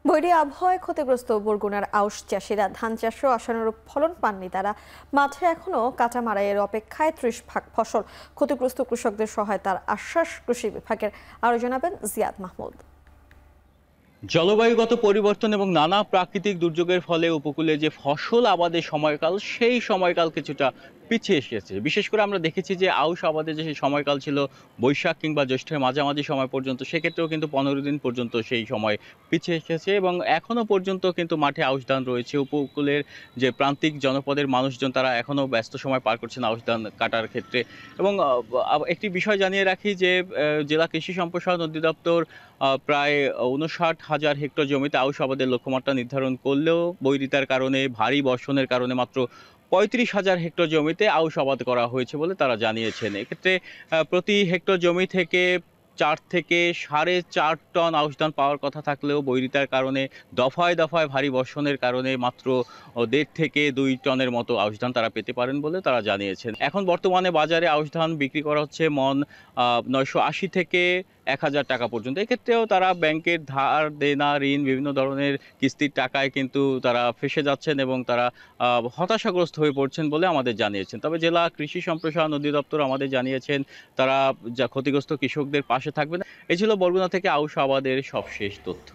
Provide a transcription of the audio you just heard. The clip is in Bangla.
বৈরী আবহাওয়ায় ক্ষতিগ্রস্ত বরগুনার আউশ চাষিরা ধান চাষেও আশানুরূপ ফলন পাননি। তারা মাঠে এখনো কাঁচা মাড়াইয়ের অপেক্ষায় ৩০ ভাগ ফসল। ক্ষতিগ্রস্ত কৃষকদের সহায়তার আশ্বাস কৃষি বিভাগের। আরো জানাবেন জিয়াদ মাহমুদ। জলবায়ুগত পরিবর্তন এবং নানা প্রাকৃতিক দুর্যোগের ফলে উপকূলে যে ফসল আবাদের সময়কাল সেই সময়কাল কিছুটা পিছিয়ে এসেছে। বিশেষ করে আমরা দেখেছি যে আউশ আবাদের যে সেই সময়কাল ছিল বৈশাখ কিংবা জ্যৈষ্ঠের মাঝামাঝি সময় পর্যন্ত, সেক্ষেত্রেও কিন্তু ১৫ দিন পর্যন্ত সেই সময় পিছিয়ে এসেছে এবং এখনো পর্যন্ত কিন্তু মাঠে আউশ ধান রয়েছে। উপকূলের যে প্রান্তিক জনপদের মানুষজন তারা এখনো ব্যস্ত সময় পার করছেন আউশ ধান কাটার ক্ষেত্রে। এবং একটি বিষয় জানিয়ে রাখি যে জেলা কৃষি সম্প্রসারণ অধিদপ্তর প্রায় ৫৯,০০০ হেক্টর জমিতে আউশ আবাদের লক্ষ্যমাত্রা নির্ধারণ করলেও বৈরিতার কারণে, ভারী বর্ষণের কারণে মাত্র ৩৫,০০০ হেক্টর জমিতে আউশ আবাদ করা হয়েছে বলে তারা জানিয়েছেন। এক্ষেত্রে প্রতি হেক্টর জমি থেকে ৪ থেকে ৪.৫ টন আউশ ধান পাওয়ার কথা থাকলেও বৈরিতার কারণে দফায় দফায় ভারী বর্ষণের কারণে মাত্র ১.৫ থেকে ২ টনের মতো আউশ ধান তারা পেতে পারেন বলে তারা জানিয়েছেন। এখন বর্তমানে বাজারে আউশ ধান বিক্রি করা হচ্ছে মন ৯৮০ থেকে ১,০০০ টাকা পর্যন্ত। এক্ষেত্রেও তারা ব্যাংকের ধার দেনা, ঋণ বিভিন্ন ধরনের কিস্তির টাকায় কিন্তু তারা ফেঁসে যাচ্ছেন এবং তারা হতাশাগ্রস্ত হয়ে পড়ছেন বলে আমাদের জানিয়েছেন। তবে জেলা কৃষি সম্প্রসারণ অধিদপ্তর আমাদের জানিয়েছেন তারা যা ক্ষতিগ্রস্ত কৃষকদের পাশে থাকবেন। এই ছিল বরগুনা থেকে আউশ আবাদের সবশেষ তথ্য।